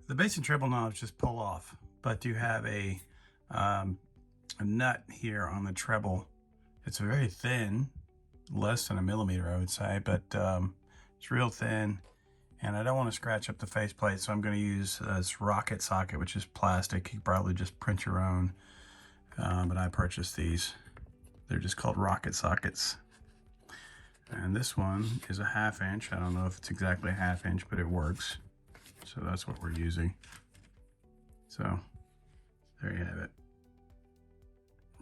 The bass and treble knobs just pull off, but you have a nut here on the treble. It's very thin, less than a millimeter, I would say, but it's real thin. And I don't want to scratch up the faceplate, so I'm going to use this rocket socket, which is plastic. You probably just print your own, but I purchased these. They're just called rocket sockets. And this one is a 1/2 inch. I don't know if it's exactly a 1/2 inch, but it works. So that's what we're using. So there you have it.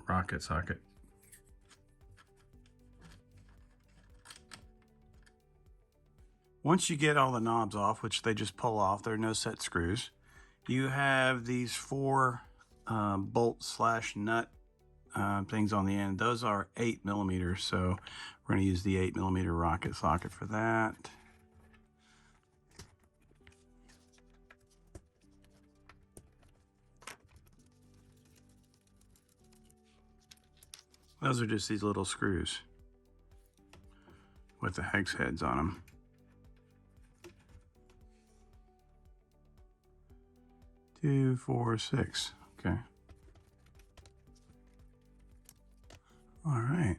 Rocket socket. Once you get all the knobs off, which they just pull off, there are no set screws, you have these 4 bolt/nut things on the end. Those are 8 millimeters, so we're going to use the 8 millimeter rocket socket for that. Those are just these little screws with the hex heads on them. Two, 4, 6. Okay. All right.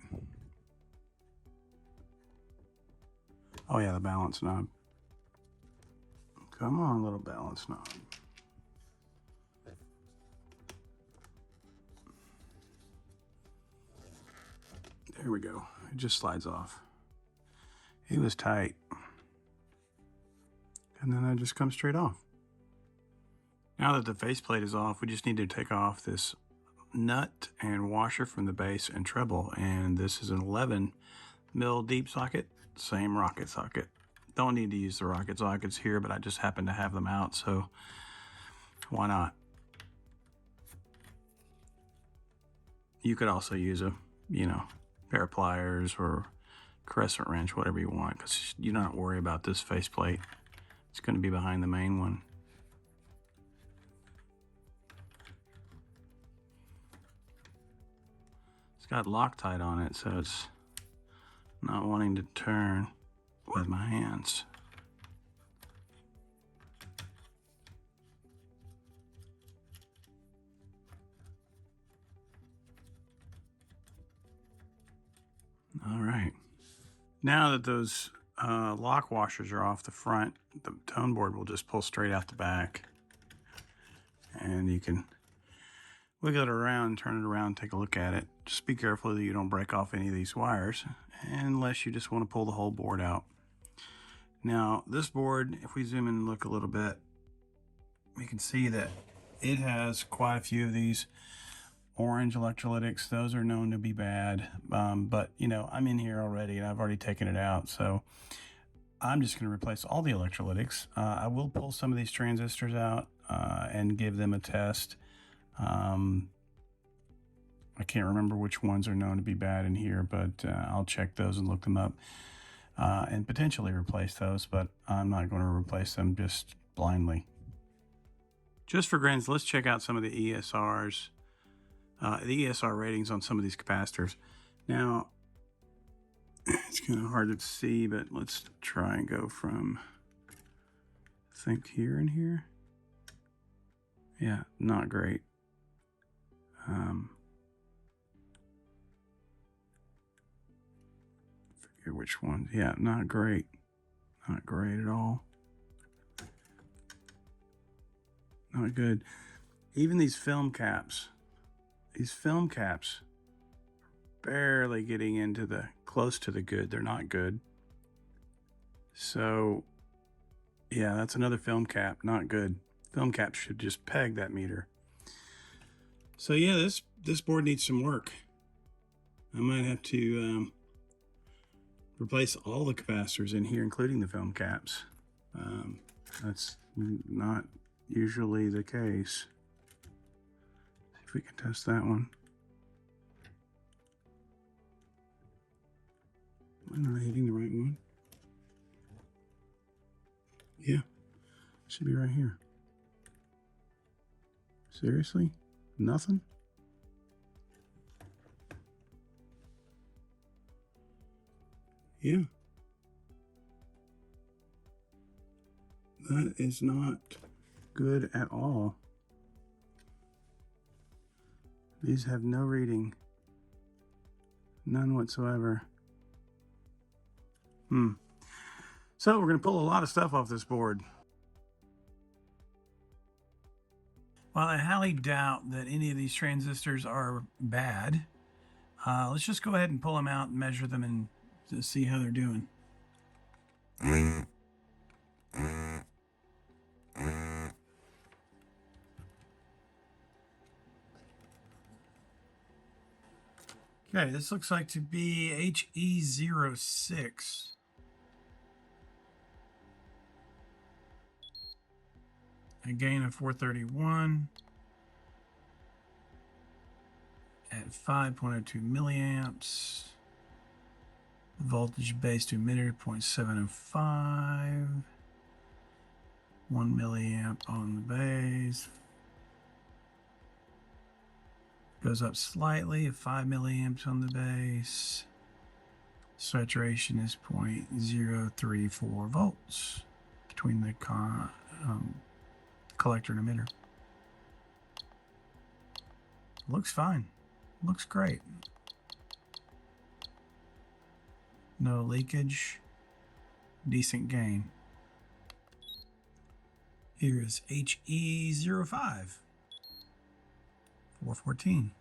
Oh yeah, the balance knob. Come on, little balance knob. There we go. It just slides off. It was tight. And then it just comes straight off. Now that the faceplate is off, we just need to take off this nut and washer from the bass and treble. And this is an 11 mil deep socket, same rocket socket. Don't need to use the rocket sockets here, but I just happen to have them out, so why not? You could also use a, pair of pliers or crescent wrench, whatever you want, because you don't worry about this faceplate. It's going to be behind the main one. It's got Loctite on it, so it's not wanting to turn with my hands. All right. Now that those lock washers are off the front, the tone board will just pull straight out the back. And you can wiggle it around, turn it around, take a look at it. Just be careful that you don't break off any of these wires, unless you just want to pull the whole board out. Now, this board, if we zoom in and look a little bit, we can see that it has quite a few of these orange electrolytics. Those are known to be bad, but I'm in here already and I've already taken it out, so I'm just going to replace all the electrolytics. I will pull some of these transistors out and give them a test. I can't remember which ones are known to be bad in here, but I'll check those and look them up and potentially replace those, but I'm not going to replace them just blindly. Just for grins, let's check out some of the ESRs, the ESR ratings on some of these capacitors. Now, it's kind of hard to see, but let's try and go from, I think, here and here. Yeah, not great. Forget which one. Yeah, not great. Not great at all. Not good. Even these film caps barely getting into the close to the good. They're not good. So yeah, that's another film cap, not good. Film cap should just peg that meter. So yeah, this board needs some work. I might have to replace all the capacitors in here, including the film caps. That's not usually the case. See if we can test that one. Am I hitting the right one? Yeah, should be right here. Seriously? Nothing? Yeah. That is not good at all. These have no reading. None whatsoever. So we're going to pull a lot of stuff off this board. While I highly doubt that any of these transistors are bad, let's just go ahead and pull them out and measure them and to see how they're doing. Okay, this looks like to be HE06. A gain of 431 at 5.02 milliamps. Voltage base to emitter 0.705. 1 milliamp on the base. Goes up slightly at 5 milliamps on the base. Saturation is 0.034 volts between the collector and emitter. Looks fine. Looks great. No leakage. Decent gain. Here is HE05. 414.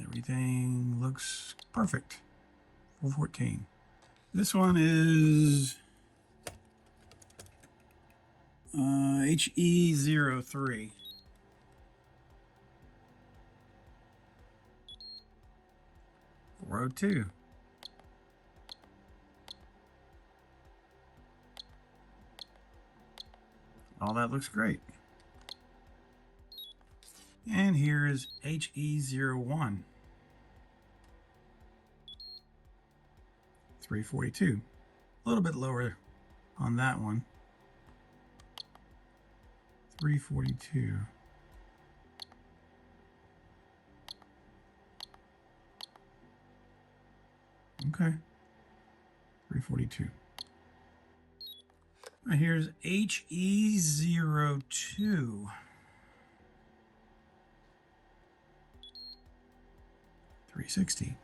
Everything looks perfect. 414. This one is HE03. Row 2. All that looks great. And here is HE01. 342. A little bit lower on that one. 342. Okay. 342. Now here's HE02. 360.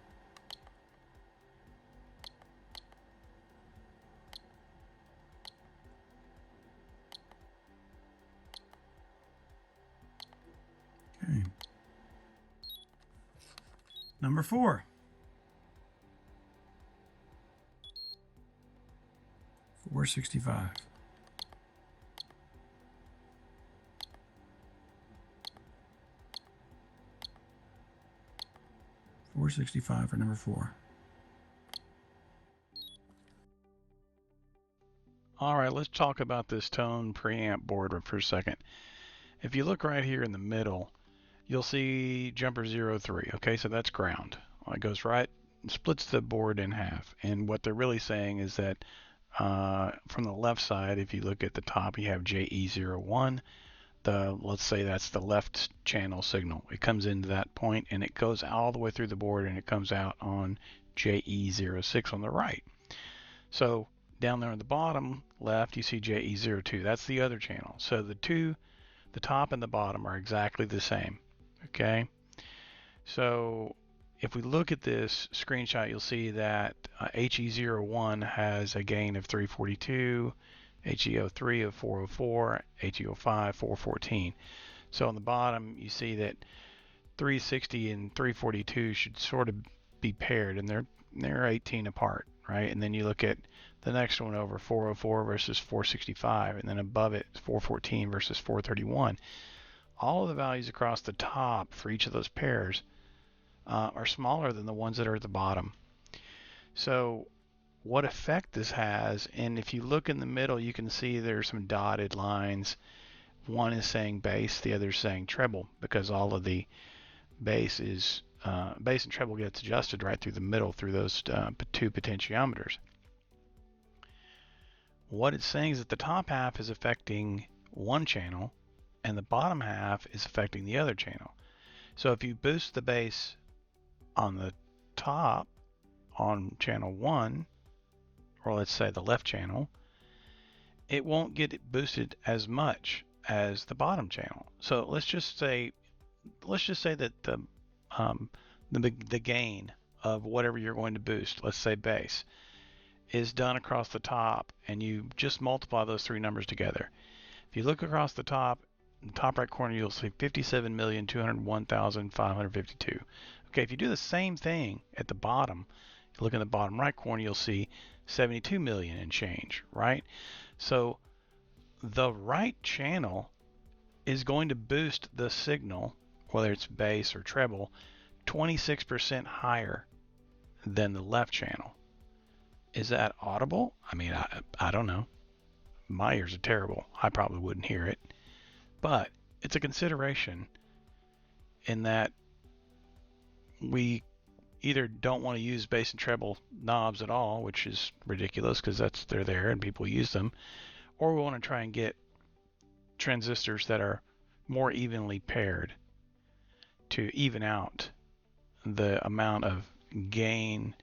Okay. Number 4. 465. $465 for number 4. All right, let's talk about this tone preamp board for a second. If you look right here in the middle, you'll see jumper 03. Okay, so that's ground. Well, it goes right, splits the board in half. And what they're really saying is that from the left side, if you look at the top, you have JE01. Let's say that's the left channel signal. It comes into that point and it goes all the way through the board and it comes out on JE06 on the right. So down there on the bottom left, you see JE02. That's the other channel. So the top and the bottom are exactly the same. Okay. So if we look at this screenshot, you'll see that HE01 has a gain of 342, HE03 of 404, HE05 414. So on the bottom you see that 360 and 342 should sort of be paired, and they're 18 apart, right? And then you look at the next one over, 404 versus 465, and then above it 414 versus 431. All of the values across the top for each of those pairs are smaller than the ones that are at the bottom. So what effect this has, and if you look in the middle, you can see there's some dotted lines. One is saying bass, the other is saying treble, because all of the bass and treble gets adjusted right through the middle through those two potentiometers. What it's saying is that the top half is affecting one channel and the bottom half is affecting the other channel. So if you boost the bass on the top on channel 1, or let's say the left channel, it won't get it boosted as much as the bottom channel. So let's just say that the gain of whatever you're going to boost, let's say bass, is done across the top, and you just multiply those three numbers together. If you look across the top, in the top right corner, you'll see 57,201,552. Okay, if you do the same thing at the bottom, if you look in the bottom right corner, you'll see 72 million and change, right? So the right channel is going to boost the signal, whether it's bass or treble, 26% higher than the left channel. Is that audible? I mean, I don't know. My ears are terrible. I probably wouldn't hear it. But it's a consideration in that we either don't want to use bass and treble knobs at all, which is ridiculous because they're there and people use them, or we want to try and get transistors that are more evenly paired to even out the amount of gain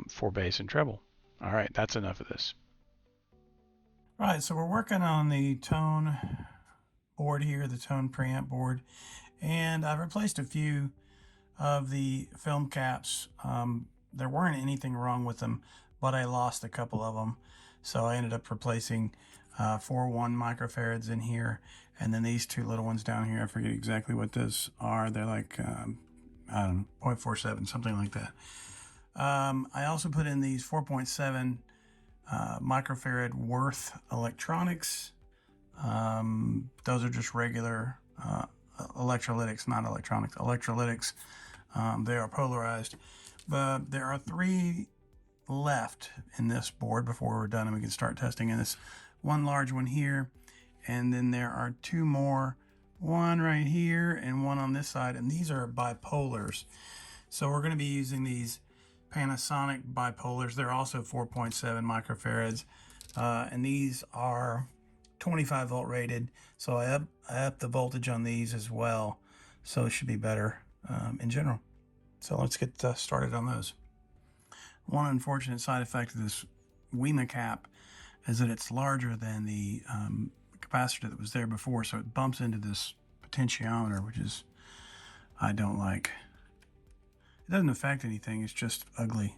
for bass and treble. All right, that's enough of this. All right, so we're working on the tone board here, the tone preamp board, and I've replaced a few of the film caps. There weren't anything wrong with them, but I lost a couple of them, so I ended up replacing 4 1 microfarads in here, and then these two little ones down here. I forget exactly what those are. They're like I don't know, 0.47, something like that. I also put in these 4.7 microfarad worth electronics. Those are just regular electrolytics, not electronics. Electrolytics. They are polarized, but there are 3 left in this board before we're done, and we can start testing. And this one large one here, and then there are 2 more, one right here and one on this side, and these are bipolars. So we're going to be using these Panasonic bipolars. They're also 4.7 microfarads, and these are 25 volt rated, so I up the voltage on these as well, so it should be better in general. So let's get started on those. One unfortunate side effect of this WEMA cap is that it's larger than the capacitor that was there before, so it bumps into this potentiometer, which is I don't like. It doesn't affect anything, it's just ugly.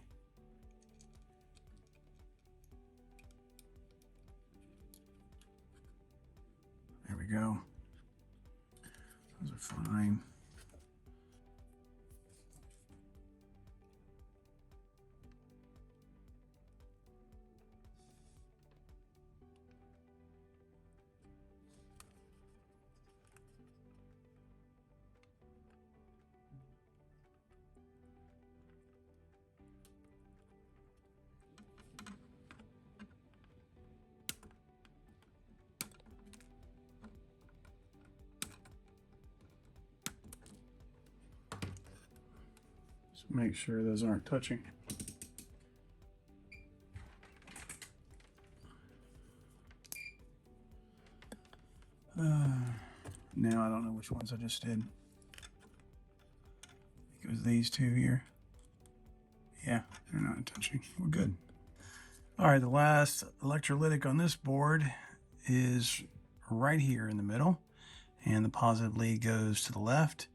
There we go. Those are fine. Make sure those aren't touching. Now I don't know which ones I just did. I think it was these 2 here. Yeah, they're not touching. We're good. All right, the last electrolytic on this board is right here in the middle, and the positive lead goes to the left.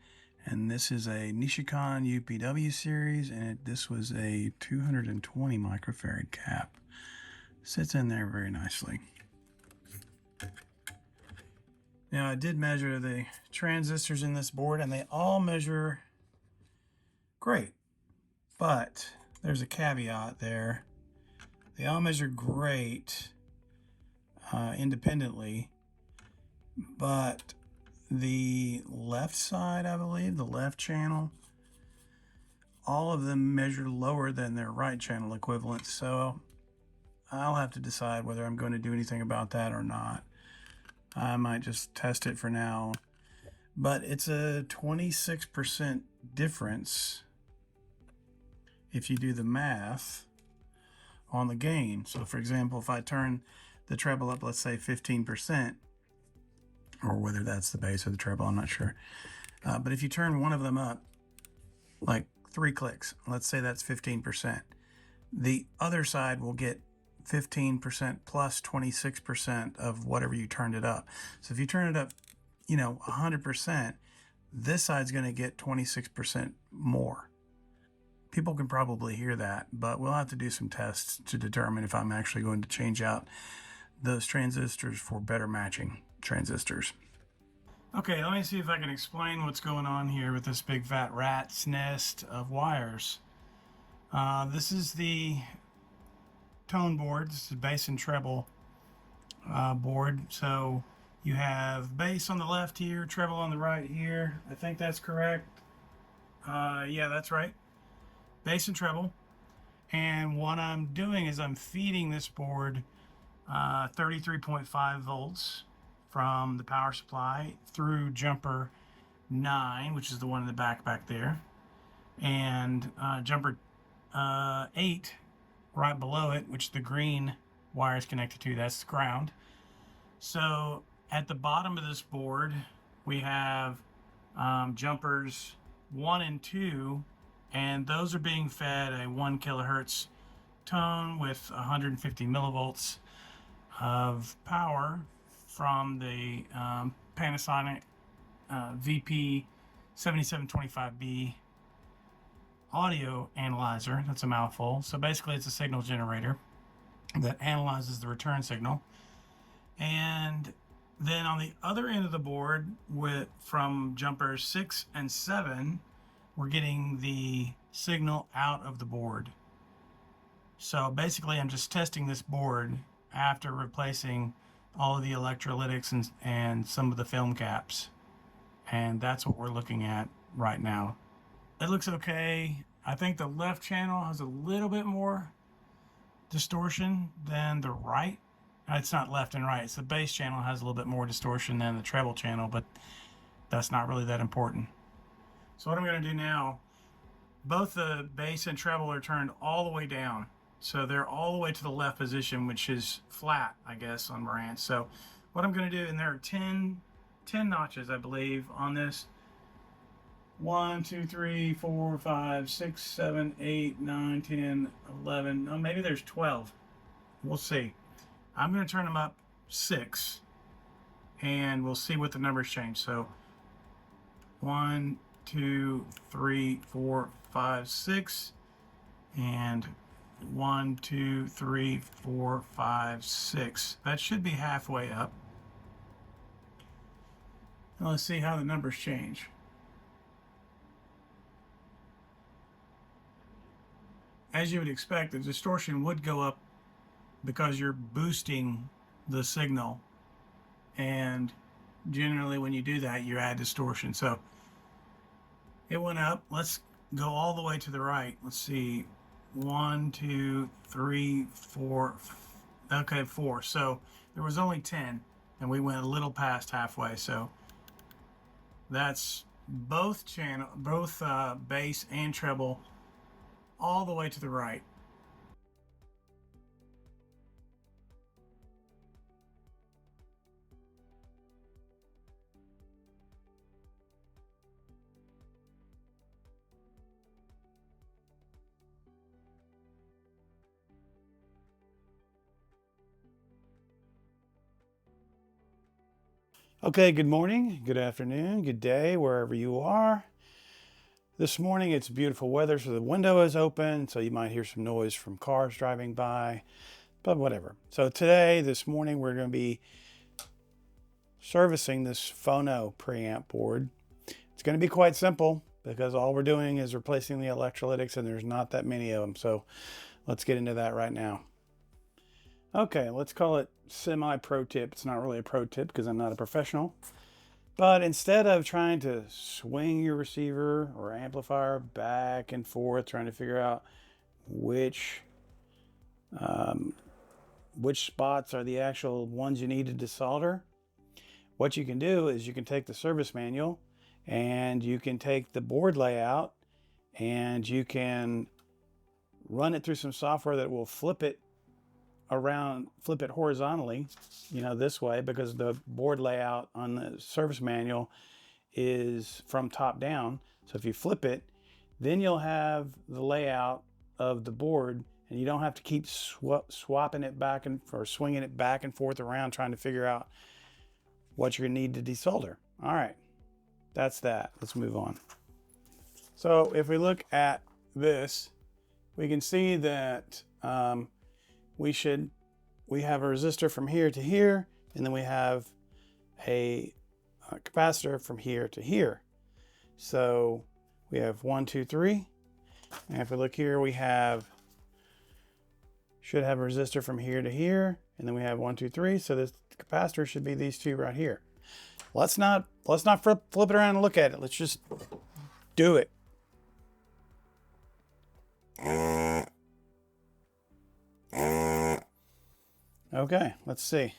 And this is a Nishikon UPW series, and this was a 220 microfarad cap. Sits in there very nicely. Now I did measure the transistors in this board, and they all measure great. But there's a caveat there. They all measure great independently, but the left side, I believe, the left channel, all of them measure lower than their right channel equivalent. So I'll have to decide whether I'm going to do anything about that or not. I might just test it for now. But it's a 26% difference if you do the math on the gain. So for example, if I turn the treble up, let's say 15%, or whether that's the bass or the treble, I'm not sure. But if you turn one of them up, like 3 clicks, let's say that's 15%, the other side will get 15% plus 26% of whatever you turned it up. So if you turn it up, 100%, this side's going to get 26% more. People can probably hear that, but we'll have to do some tests to determine if I'm actually going to change out those transistors for better matching transistors. Okay, let me see if I can explain what's going on here with this big fat rat's nest of wires. This is the tone board. This is the bass and treble board. So you have bass on the left here, treble on the right here. I think that's correct. Yeah, that's right. Bass and treble. And what I'm doing is I'm feeding this board 33.5 volts from the power supply through jumper 9, which is the one in the back there, and jumper 8 right below it, which the green wire is connected to. That's the ground. So at the bottom of this board we have jumpers 1 and 2, and those are being fed a 1 kilohertz tone with 150 millivolts of power from the Panasonic VP 7725B audio analyzer. That's a mouthful. So basically it's a signal generator that analyzes the return signal. And then on the other end of the board, from jumpers 6 and 7, we're getting the signal out of the board. So basically I'm just testing this board after replacing all of the electrolytics and some of the film caps. And that's what we're looking at right now. It looks okay. I think the left channel has a little bit more distortion than the right. It's not left and right. It's the bass channel has a little bit more distortion than the treble channel, but that's not really that important. So what I'm going to do now, both the bass and treble are turned all the way down. So they're all the way to the left position, which is flat, I guess, on Marantz. So what I'm going to do, and there are 10 notches, I believe, on this. 1, 2, 3, 4, 5, 6, 7, 8, 9, 10, 11. Oh, maybe there's 12. We'll see. I'm going to turn them up 6, and we'll see what the numbers change. So 1, 2, 3, 4, 5, 6, and 1, 2, 3, 4, 5, 6. That should be halfway up. Now let's see how the numbers change. As you would expect, the distortion would go up because you're boosting the signal. And generally when you do that, you add distortion. So it went up. Let's go all the way to the right. Let's see. 1, 2, 3, 4. Okay, 4. So there was only 10, and we went a little past halfway. So that's both bass and treble all the way to the right. Okay, good morning, good afternoon, good day, wherever you are. This morning it's beautiful weather, so the window is open, so you might hear some noise from cars driving by, but whatever. So this morning, we're going to be servicing this Phono preamp board. It's going to be quite simple because all we're doing is replacing the electrolytics, and there's not that many of them. So let's get into that right now. Okay, let's call it semi-pro tip. It's not really a pro tip because I'm not a professional. But instead of trying to swing your receiver or amplifier back and forth, trying to figure out which spots are the actual ones you need to desolder, what you can do is you can take the service manual and you can take the board layout and you can run it through some software that will flip it horizontally, this way, because the board layout on the service manual is from top down. So if you flip it, then you'll have the layout of the board, and and you don't have to keep swapping it back and or swinging it back and forth around trying to figure out what you're gonna need to desolder. All right, that's that. Let's move on. So if we look at this, we can see that we have a resistor from here to here, and then we have a capacitor from here to here. So we have 1, 2, 3. And if we look here, we should have a resistor from here to here, and then we have 1, 2, 3. So this capacitor should be these two right here. Let's not flip it around and look at it. Let's just do it. Okay, let's see.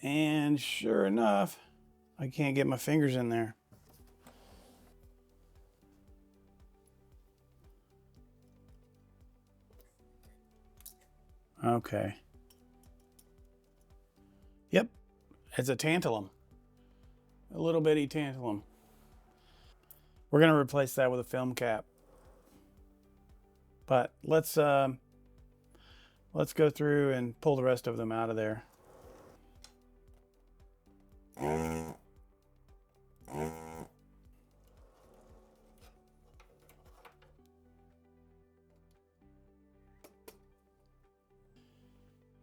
And sure enough, I can't get my fingers in there. Okay. Yep, it's a tantalum. A little bitty tantalum. We're gonna replace that with a film cap. But let's go through and pull the rest of them out of there.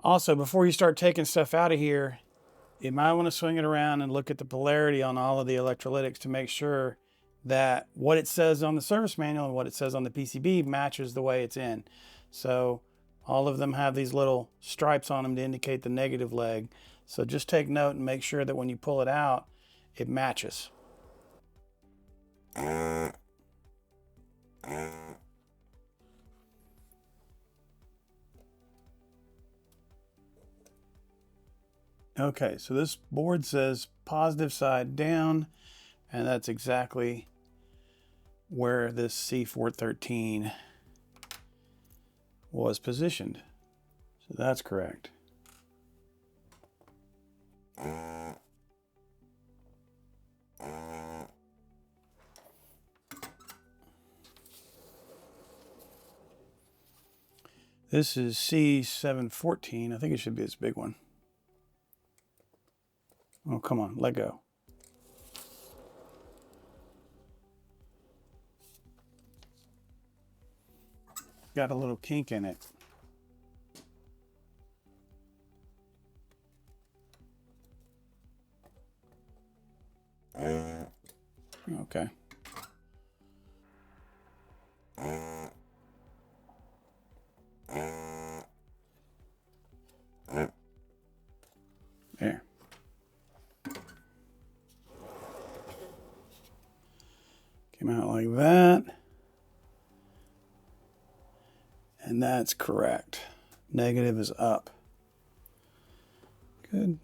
Also, before you start taking stuff out of here, you might want to swing it around and look at the polarity on all of the electrolytics to make sure that what it says on the service manual and what it says on the PCB matches the way it's in. So all of them have these little stripes on them to indicate the negative leg. So just take note and make sure that when you pull it out, it matches. Okay, so this board says positive side down, and that's exactly where this C413 was positioned. So that's correct. This is C714. I think it should be this big one. Oh, come on, let go. Got a little kink in it. Okay. There. Came out like that. And that's correct. Negative is up. Good.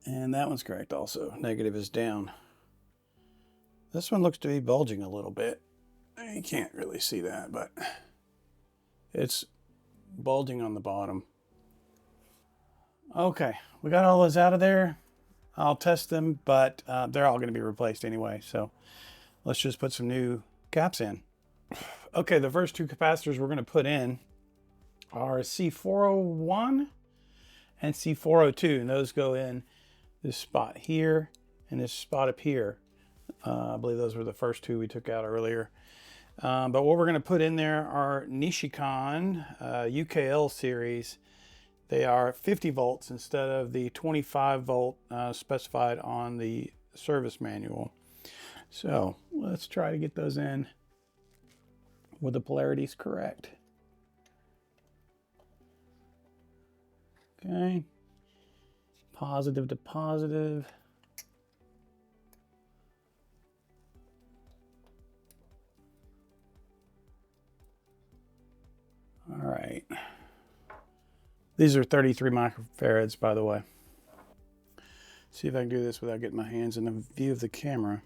And that one's correct also. Negative is down. This one looks to be bulging a little bit. You can't really see that, but it's bulging on the bottom. Okay, we got all those out of there. I'll test them, but they're all going to be replaced anyway. So let's just put some new caps in. Okay, the first two capacitors we're going to put in are C401 and C402, and those go in this spot here and this spot up here. I believe those were the first two we took out earlier. But what we're going to put in there are Nishikon UKL series. They are 50 volts instead of the 25 volt specified on the service manual. So let's try to get those in with the polarities correct. Okay, positive to positive. All right. These are 33 microfarads, by the way. See if I can do this without getting my hands in the view of the camera.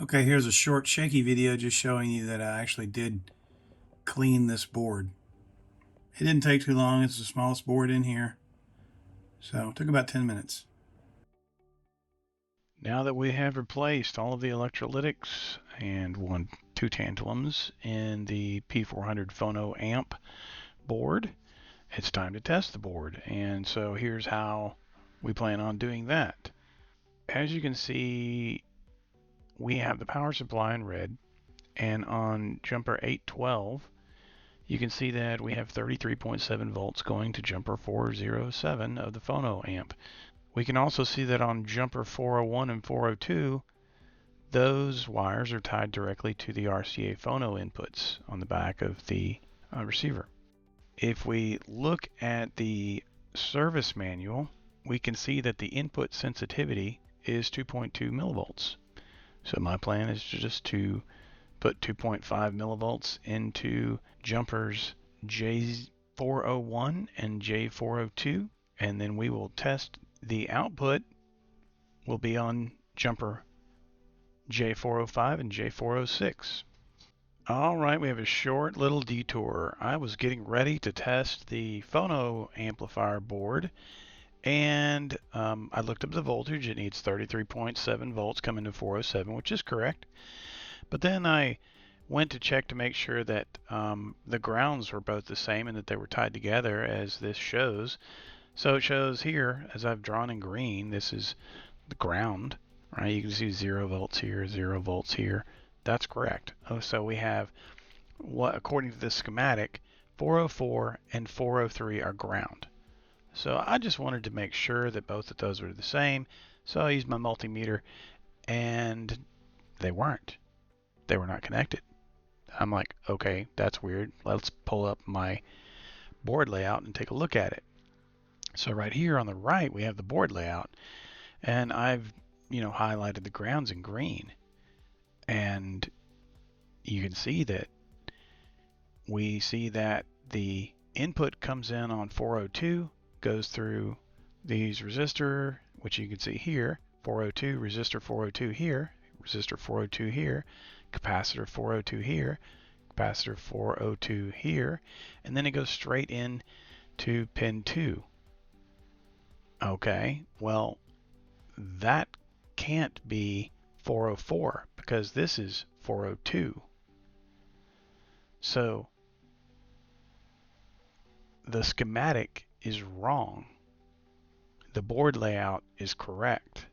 Okay, here's a short shaky video just showing you that I actually did clean this board. It didn't take too long. It's the smallest board in here. So it took about 10 minutes. Now that we have replaced all of the electrolytics and two tantalums in the P400 Phono amp board, it's time to test the board. And so here's how we plan on doing that. As you can see, we have the power supply in red, and on jumper 812, you can see that we have 33.7 volts going to jumper 407 of the Phono amp. We can also see that on jumper 401 and 402, those wires are tied directly to the RCA Phono inputs on the back of the receiver. If we look at the service manual, we can see that the input sensitivity is 2.2 millivolts. So my plan is just to put 2.5 millivolts into jumpers J401 and J402, and then we will test the output will be on jumper J405 and J406. All right, we have a short little detour. I was getting ready to test the Phono amplifier board, and I looked up the voltage. It needs 33.7 volts coming to 407, which is correct. But then I went to check to make sure that the grounds were both the same and that they were tied together as this shows. So it shows here, as I've drawn in green, this is the ground, right? You can see 0 volts here, 0 volts here. That's correct. Oh, so we have, what, according to the schematic, 404 and 403 are ground. So I just wanted to make sure that both of those were the same. So I used my multimeter, and they weren't. They were not connected. I'm like, okay, that's weird. Let's pull up my board layout and take a look at it. So right here on the right, we have the board layout, and I've, highlighted the grounds in green. And you can see that we see that the input comes in on 402, goes through these resistor, which you can see here, 402, resistor 402 here, resistor 402 here, capacitor 402 here, capacitor 402 here, and then it goes straight in to pin 2. Okay, well, that can't be 404 because this is 402. So the schematic is wrong. The board layout is correct.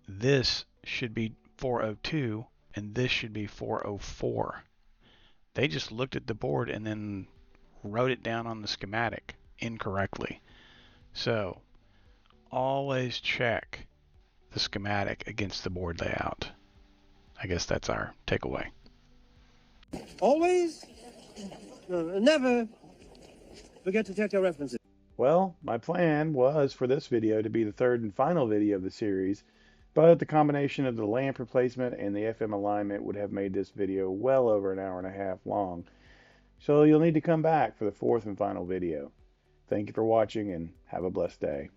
This should be 402 and this should be 404. They just looked at the board and then wrote it down on the schematic incorrectly. So always check the schematic against the board layout. I guess that's our takeaway. Always, never forget to check your references. Well, my plan was for this video to be the third and final video of the series, but the combination of the lamp replacement and the FM alignment would have made this video well over an hour and a half long. So you'll need to come back for the fourth and final video. Thank you for watching and have a blessed day.